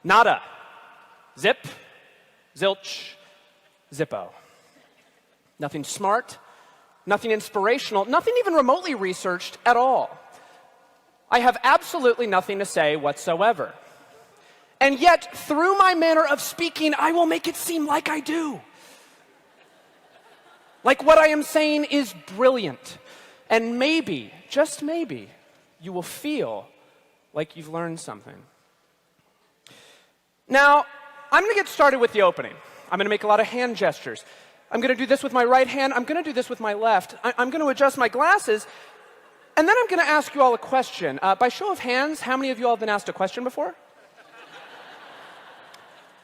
Nada. Zip. Zilch. Zippo. Nothing smart. Nothing inspirational. Nothing even remotely researched at all. I have absolutely nothing to say whatsoever. And yet, through my manner of speaking, I will make it seem like I do. Like what I am saying is brilliant. And maybe, just maybe, you will feel like you've learned something. Now, I'm going to get started with the opening. I'm going to make a lot of hand gestures. I'm going to do this with my right hand. I'm going to do this with my left. I'm going to adjust my glasses. And then I'm going to ask you all a question. By show of hands, how many of you all have been asked a question before?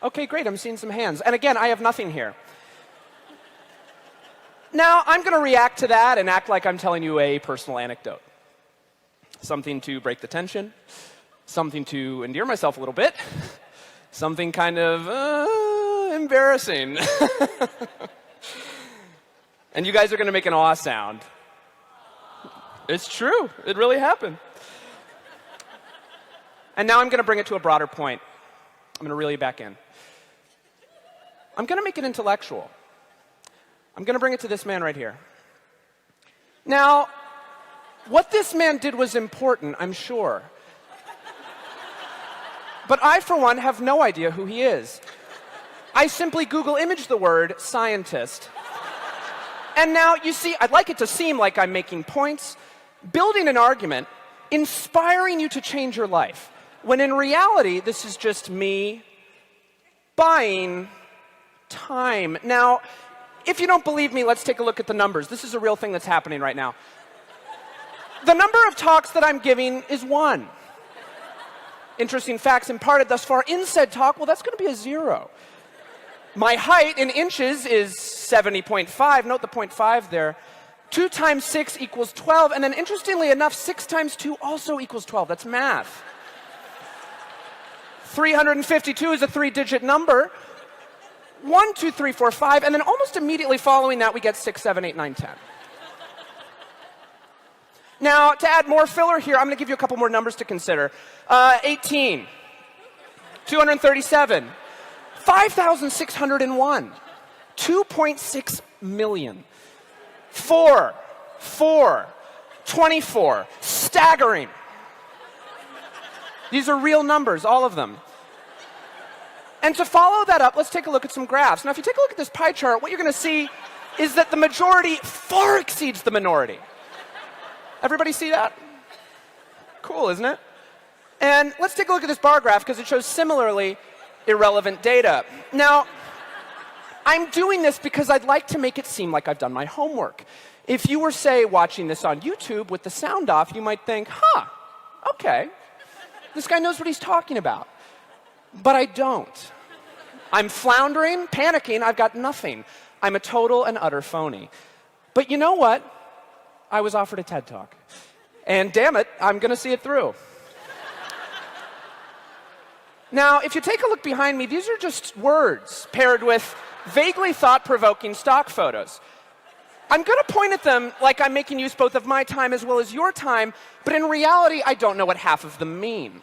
Okay, great. I'm seeing some hands. And again, I have nothing here. Now, I'm going to react to that and act like I'm telling you a personal anecdote. Something to break the tension, something to endear myself a little bit, something kind of embarrassing. And you guys are going to make an awe sound. It's true. It really happened. And now I'm going to bring it to a broader point. I'm going to reel you back in. I'm going to make it intellectual. I'm going to bring it to this man right here. Now, what this man did was important, I'm sure. But I, for one, have no idea who he is. I simply Google image the word scientist. And now, you see, I'd like it to seem like I'm making points, building an argument, inspiring you to change your life. When in reality, this is just me buying time. Now, if you don't believe me, let's take a look at the numbers. This is a real thing that's happening right now. The number of talks that I'm giving is 1. Interesting facts imparted thus far in said talk, well, that's going to be a 0. My height in inches is 70.5. Note the 0.5 there. 2 times 6 equals 12. And then interestingly enough, 6 times 2 also equals 12. That's math. 352 is a 3-digit number. 1, 2, 3, 4, 5. And then almost immediately following that, we get 6, 7, 8, 9, 10. Now, to add more filler here, I'm going to give you a couple more numbers to consider. 18, 237, 5,601, 2.6 million, 4, 24, staggering. These are real numbers, all of them. And to follow that up, let's take a look at some graphs. Now, if you take a look at this pie chart, what you're going to see is that the majority far exceeds the minority. Everybody see that? Cool, isn't it? And let's take a look at this bar graph because it shows similarly irrelevant data. Now, I'm doing this because I'd like to make it seem like I've done my homework. If you were, say, watching this on YouTube with the sound off, you might think, okay, this guy knows what he's talking about. But I don't. I'm floundering, panicking, I've got nothing. I'm a total and utter phony. But you know what? I was offered a TED Talk. And damn it, I'm going to see it through. Now, if you take a look behind me, these are just words paired with vaguely thought-provoking stock photos. I'm going to point at them like I'm making use both of my time as well as your time, but in reality, I don't know what half of them mean.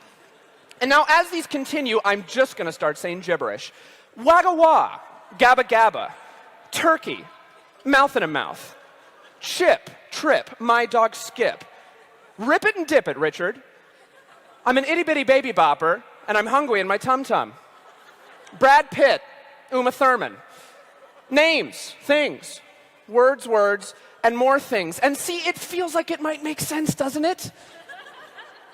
And now, as these continue, I'm just going to start saying gibberish. Wagga wah, gabba gabba, turkey, mouth in a mouth, chip, trip, my dog Skip. Rip it and dip it, Richard. I'm an itty-bitty baby bopper, and I'm hungry in my tum-tum. Brad Pitt, Uma Thurman. Names, things, words, and more things. And see, it feels like it might make sense, doesn't it?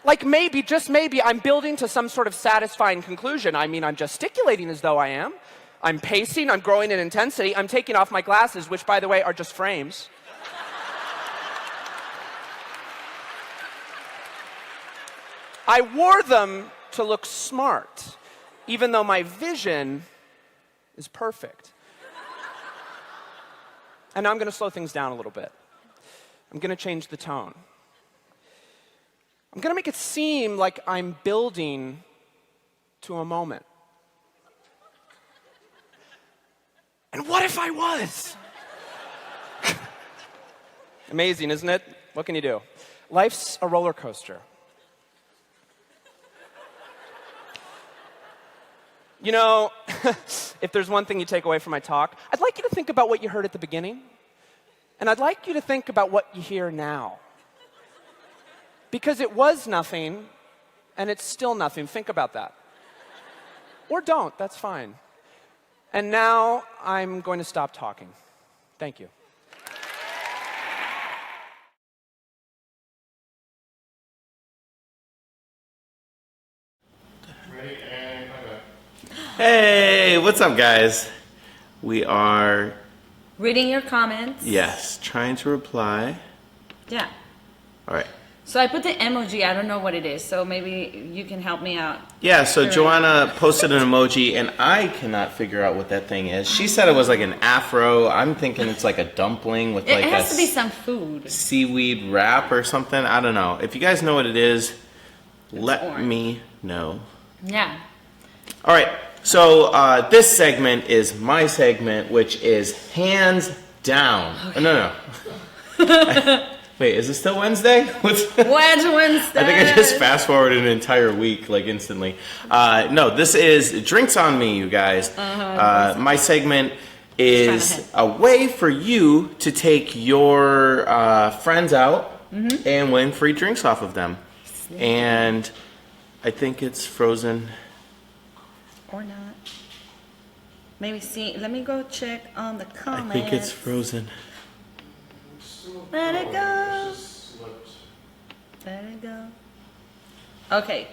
Like maybe, just maybe, I'm building to some sort of satisfying conclusion. I mean, I'm gesticulating as though I am. I'm pacing, I'm growing in intensity, I'm taking off my glasses, which, by the way, are just frames. I wore them to look smart, even though my vision is perfect. And now I'm going to slow things down a little bit. I'm going to change the tone. I'm going to make it seem like I'm building to a moment. And what if I was? Amazing, isn't it? What can you do? Life's a roller coaster. You know, if there's one thing you take away from my talk, I'd like you to think about what you heard at the beginning. And I'd like you to think about what you hear now. Because it was nothing, and it's still nothing. Think about that. Or don't, that's fine. And now I'm going to stop talking. Thank you. Ready and come back. Hey, what's up, guys? We are, Reading your comments. yes, trying to reply. Yeah. All right. So I put the emoji. I don't know what it is. So maybe you can help me out. Yeah, so Sure. Joanna posted an emoji, and I cannot figure out what that thing is. She said it was like an afro. I'm thinking it's like a dumpling with It like has a to be some food. seaweed wrap or something. I don't know. If you guys know what it is, let orange. me know. Yeah. All right, so this segment is my segment, which is hands down. Okay. No. Wait, is it still Wednesday? Wednesday. I think I just fast forwarded an entire week, like instantly. No, this is Drinks on Me, you guys. My segment is a way for you to take your friends out and win free drinks off of them. And I think it's Frozen. Or not. Maybe see. Let me go check on the comments. I think it's Frozen. Let it go. Let it go. Okay.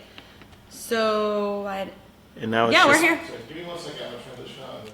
So I. And now it's Yeah, just, we're here. Give me 1 second. I'm trying to shot.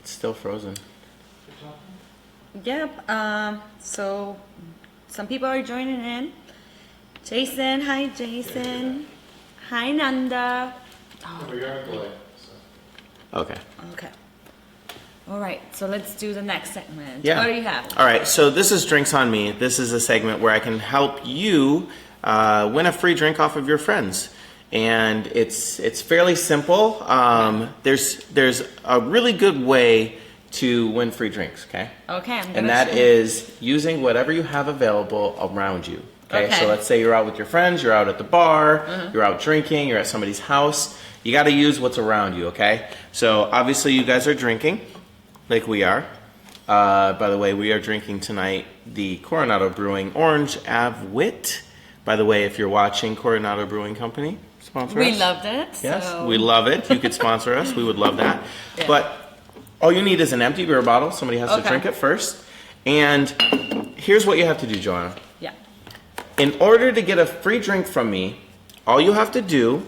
It's still Frozen. Yep. So some people are joining in. Jason, hi Jason. Hi Nanda. Okay. Okay. All right. So let's do the next segment. Yeah. What do you have? All right, so this is Drinks on Me. This is a segment where I can help you win a free drink off of your friends. And it's fairly simple. There's a really good way to win free drinks, okay? Okay. I'm gonna And that see. is using whatever you have available around you. Okay, Okay. so let's say you're out with your friends, you're out at the bar, you're out drinking, you're at somebody's house. You got to use what's around you, okay? So obviously you guys are drinking, like we are. By the way, we are drinking tonight the Coronado Brewing Orange Ave Wit. By the way, if you're watching, Coronado Brewing Company, sponsor us. We loved it. Yes, so. we love it. You could sponsor us. We would love that. Yeah. But all you need is an empty beer bottle. Somebody has to Okay. drink it first. And here's what you have to do, Joanna. Yeah. In order to get a free drink from me, all you have to do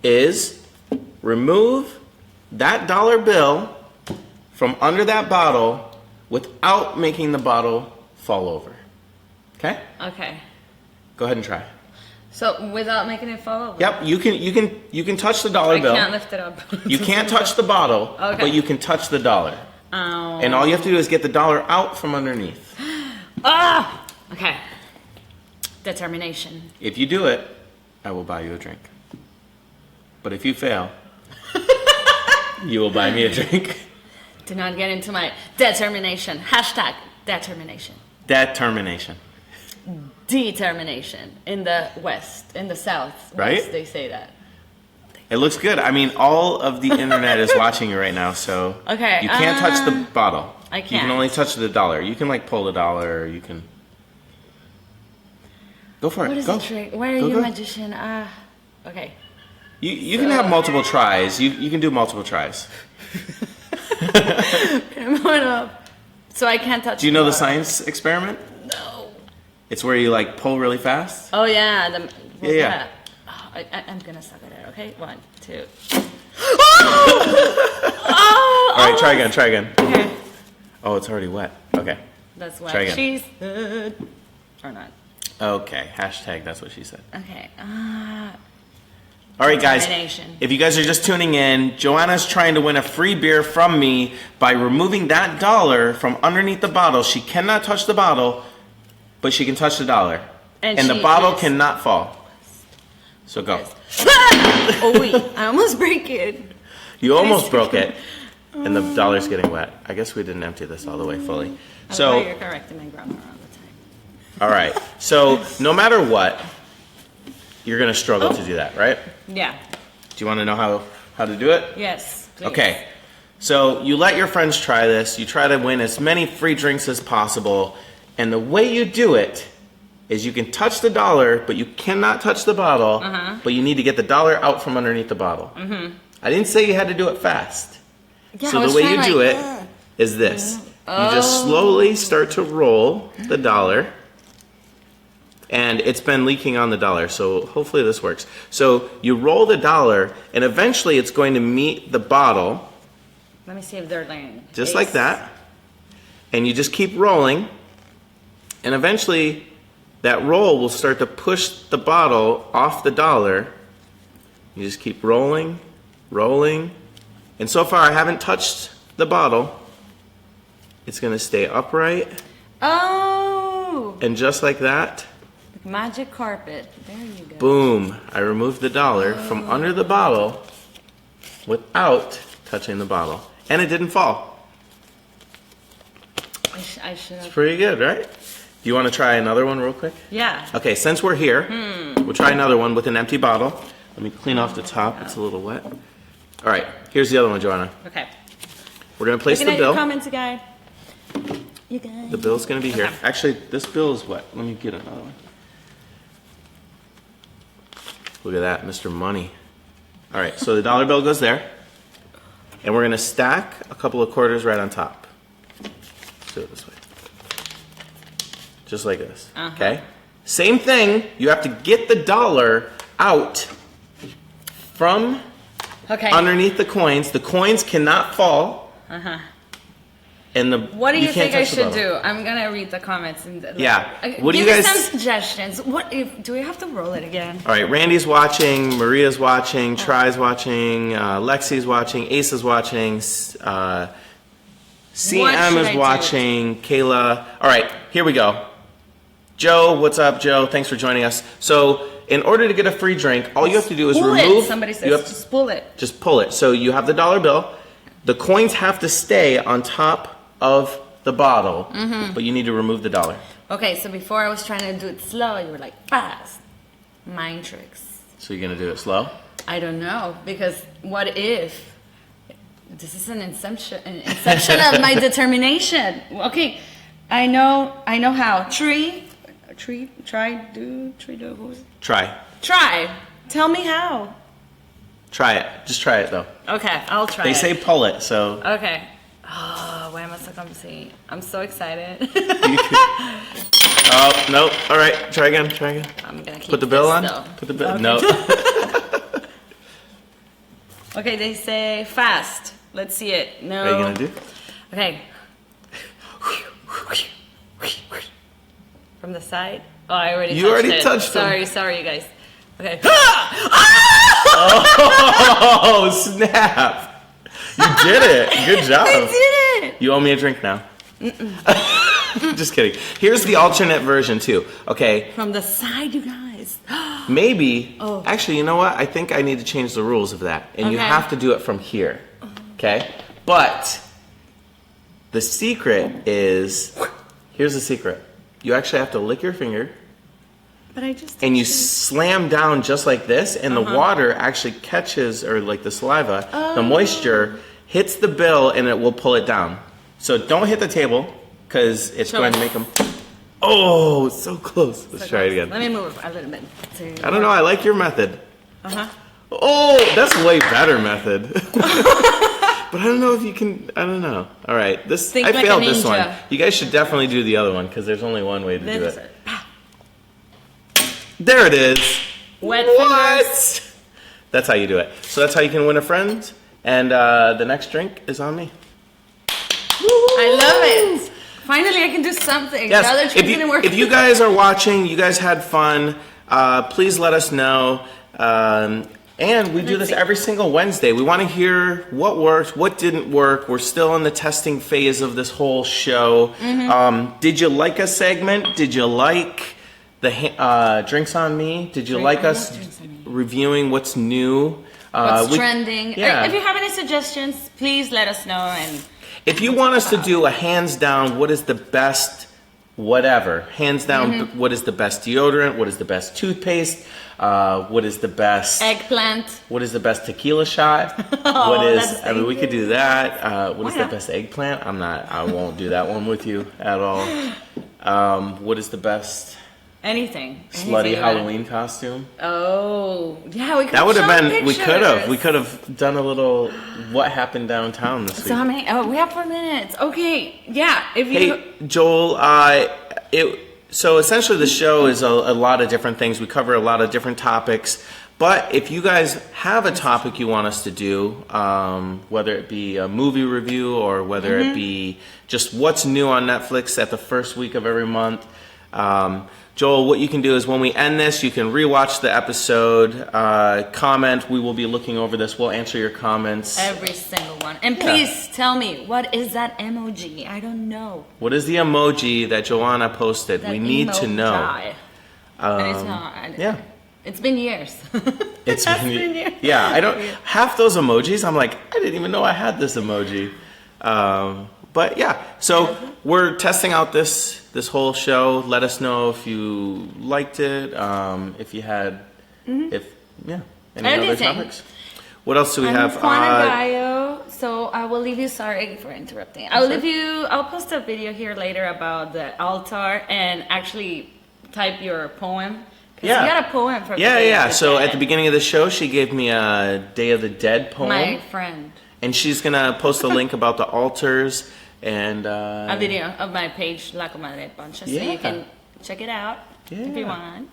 is remove that dollar bill from under that bottle without making the bottle fall over. Okay? Okay. Go ahead and try. So without making it fall over. Yep, you can touch the dollar I bill. can't lift it up. You can't touch the bottle, Okay. but you can touch the dollar. Oh. And all you have to do is get the dollar out from underneath. Ah. Okay. Determination. If you do it, I will buy you a drink. But if you fail, you will buy me a drink. Do not get into my determination. Hashtag determination. Determination. Determination. In the West, in the South, Right? West, they say that. It looks good. I mean, all of the internet is watching you right now, so Okay, you can't touch the bottle. I You can can't. only touch the dollar. You can like pull the dollar, or you can go for it. What is go. the trick? Where are Go, you, go. magician? Okay. You can have multiple tries. You can do multiple tries. Come on up. So I can't touch. Do you know the bottle. science experiment? No. It's where you like pull really fast. Oh yeah. Yeah. Oh, I'm gonna suck at it. Okay. 1, 2. All right, try again. Try again. Okay. Oh, it's already wet. Okay. That's Try what again. she said. Or not. Okay. Hashtag. That's what she said. Okay. All right, guys. Determination. If you guys are just tuning in, Joanna's trying to win a free beer from me by removing that dollar from underneath the bottle. She cannot touch the bottle, but she can touch the dollar, And the she bottle is- cannot fall. So go. Oh wait! I almost break it. You almost broke it, and the dollar's getting wet. I guess we didn't empty this all the way fully. I So. thought you're correcting my grammar all the time. All right. So no matter what, you're gonna struggle to do that, right? Yeah. Do you want to know how to do it? Yes. Please. Okay. So you let your friends try this. You try to win as many free drinks as possible, and the way you do it is you can touch the dollar, but you cannot touch the bottle. But you need to get the dollar out from underneath the bottle. I didn't say you had to do it fast. Yeah, So I was the way you trying, do like, it is this. You just slowly start to roll the dollar. And it's been leaking on the dollar, so hopefully this works. So you roll the dollar, and eventually it's going to meet the bottle, Let me see if they're laying. just like that. And you just keep rolling, and eventually that roll will start to push the bottle off the dollar. You just keep rolling, rolling. And so far I haven't touched the bottle. It's gonna stay upright, Oh, and just like that, magic carpet. There you go. boom, I removed the dollar from under the bottle without touching the bottle. And it didn't fall. I should have. Pretty good, right? Do you want to try another one real quick? Yeah. Okay, since we're here, we'll try another one with an empty bottle. Let me clean off the top, it's a little wet. All right, here's the other one, Joanna. Okay. We're gonna place Looking the at your bill. comments, guy. You guys. The bill's gonna be here. Okay. Actually, this bill is wet. Let me get another one. Look at that, Mr. Money. All right, so the dollar bill goes there. And we're gonna stack a couple of quarters right on top. Let's do it this way. Just like this, okay? Same thing, you have to get the dollar out from Okay. underneath the coins. The coins cannot fall. And the What do you can't think I touch the should bottle. do? I'm gonna read the comments. And Yeah. What do give you me guys- some suggestions. What if? Do we have to roll it again? All right, Randy's watching, Maria's watching, Try's watching, Lexi's watching, Ace is watching, CM should is I do? watching, Kayla. All right, here we go. Joe, what's up, Joe? Thanks for joining us. So, in order to get a free drink, all you have to do is Pull remove. it. Somebody says you have just pull it. just pull it. So you have the dollar bill. The coins have to stay on top of the bottle, but you need to remove the dollar. Okay, so before I was trying to do it slow, you were like fast. Mind tricks. So you're gonna do it slow. I don't know, because what if this is an inception of my determination? Okay, I know how. Try, do. Who is it? Try. Try. Tell me how. Try it. Just try it though. Okay, I'll try. They it. say pull it, so Okay. Oh, why am I so confused? I'm so excited. oh no! All right, try again. Try again. I'm gonna keep Put the bill this, on. though. Put the bill. Okay. No. Okay, they say fast. Let's see it. No. What are you gonna do? Okay. From the side. Oh, I already. You touched already it. touched them. Sorry, you guys. Okay. Oh snap! You did it. Good job. I did it. You owe me a drink now. Just kidding. Here's the alternate version too. Okay, From the side, you guys. maybe. Oh. Actually, you know what? I think I need to change the rules of that, and you Okay. have to do it from here. Okay, but the secret is. Here's the secret. You actually have to lick your finger. But I just. And you slam down just like this, and the water actually catches, or like the saliva, the moisture hits the bill, and it will pull it down. So don't hit the table, because it's Show going to us. make them. Oh, so close. Let's try it again. Let me move a little bit. I don't know. I like your method. Uh-huh. Oh, that's way better method. But I don't know if you can. I don't know. All right, this Think I like a failed this one. ninja. You guys should definitely do the other one because there's only one way to do This it. There it is. Wet What? fingers. That's how you do it. So that's how you can win a friend. And the next drink is on me. I love it. Finally, I can do something. The other Yes. trick didn't work. If you guys are watching, you guys had fun. Please let us know. And we do this every single Wednesday. We want to hear what worked, what didn't work. We're still in the testing phase of this whole show. Did you like a segment? Did you like the Drinks on Me? Did you like us Drinks on Me. reviewing what's new? What's trending? Yeah. If you have any suggestions, please let us know. And If you want us to do a hands down, what is the best whatever. Hands down, what is the best deodorant? What is the best toothpaste? What is the best Eggplant. What is the best tequila shot? that's I mean, we could do that. What is the not? best eggplant? I won't do that one with you at all. What is the best Anything. slutty Anything. Halloween costume? Oh, yeah, we could That would have show been, we pictures. could have done a little what happened downtown this week. So how many? Oh, we have 4 minutes. Okay, yeah. If you Hey, Joel, so essentially the show is a lot of different things. We cover a lot of different topics. But if you guys have a topic you want us to do, whether it be a movie review or whether it be just what's new on Netflix at the first week of every month, Joel, what you can do is when we end this, you can rewatch the episode, comment. We will be looking over this. We'll answer your comments. every single one, and please tell me what is that emoji? I don't know. What is the emoji that Joanna posted? That We need to know. emoji. And it's not. Yeah. It's been years. It's That's been, been years. yeah, I don't, half those emojis, I'm like, I didn't even know I had this emoji. But yeah, so we're testing out this whole show. Let us know if you liked it, if you had, any other Anything. topics. What else do we I'm have? Juana Gallo, so I will leave you. Sorry for interrupting. I'll post a video here later about the altar and actually type your poem. 'Cause Yeah. you got a poem for Yeah, Day yeah. of the So Dead. at the beginning of the show, she gave me a Day of the Dead poem. My friend. And she's going to post a link about the altars and... A video of my page, La Comadre Pancha, so Yeah. you can check it out if you want.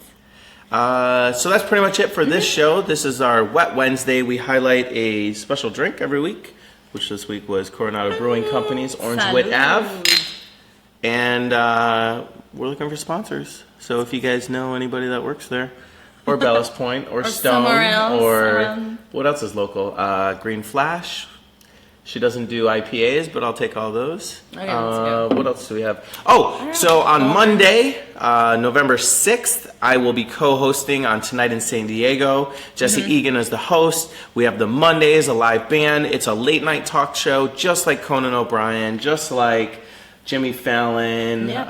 So that's pretty much it for this show. This is our Wet Wednesday. We highlight a special drink every week, which this week was Coronado Brewing Company's Orange Wit Salud. Ave. And we're looking for sponsors. So if you guys know anybody that works there, or Ballast Point, or Stone, somewhere else or around. what else is local? Green Flash. She doesn't do IPAs, but I'll take all those. Okay, let's go. What else do we have? Oh, so on Monday, November 6th, I will be co-hosting on Tonight in San Diego. Jesse Mm-hmm. Egan is the host. We have the Mondays, a live band. It's a late night talk show, just like Conan O'Brien, just like Jimmy Fallon, Yep.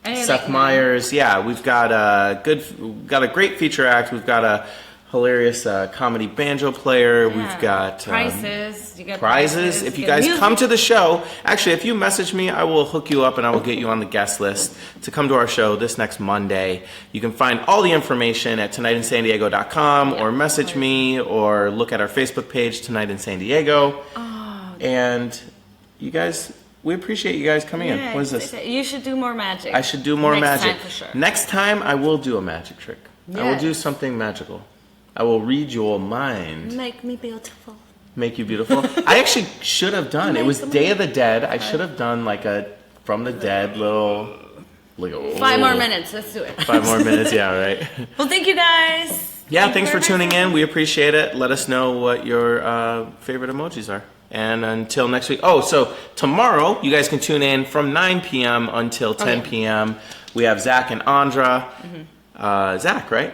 I Seth like Meyers. Yeah, we've got a great feature act. We've got a hilarious comedy banjo player. Yeah. We've got prizes. You get prizes. If you get guys music. come to the show, actually, if you message me, I will hook you up and I will get you on the guest list to come to our show this next Monday. You can find all the information at tonightinsandiego.com or message me or look at our Facebook page, Tonight in San Diego. And you guys, we appreciate you guys coming in. Yeah, What is this? You should do more magic. I should do more Next magic. time for sure. Next time, I will do a magic trick. I will Yes. do something magical. I will read your mind. Make me beautiful. Make you beautiful. I actually should have done. It was Make Day of the Dead. I should have done like a From the Dead little. Like a, 5 more minutes. Let's do it. 5 more minutes. Yeah, right. Well, thank you guys. Yeah, Thank thanks you for very tuning much. in. We appreciate it. Let us know what your favorite emojis are. And until next week. Oh, so tomorrow you guys can tune in from 9 p.m. until 10 p.m. We have Zach and Andra. Zach, right?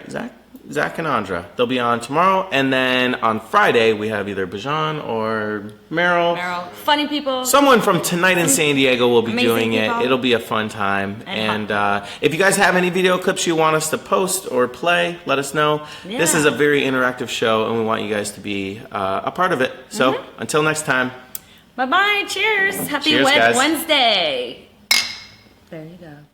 Zach and Andra. They'll be on tomorrow. And then on Friday we have either Bajan or Meryl. Meryl, funny people. Someone from Tonight in San Diego will be Amazing doing it. people. It'll be a fun time. And And if you guys have any video clips you want us to post or play, let us know. This Yeah. is a very interactive show, and we want you guys to be a part of it. So until next time. Bye bye. Cheers. Happy Cheers, Wed guys. Wednesday. There you go.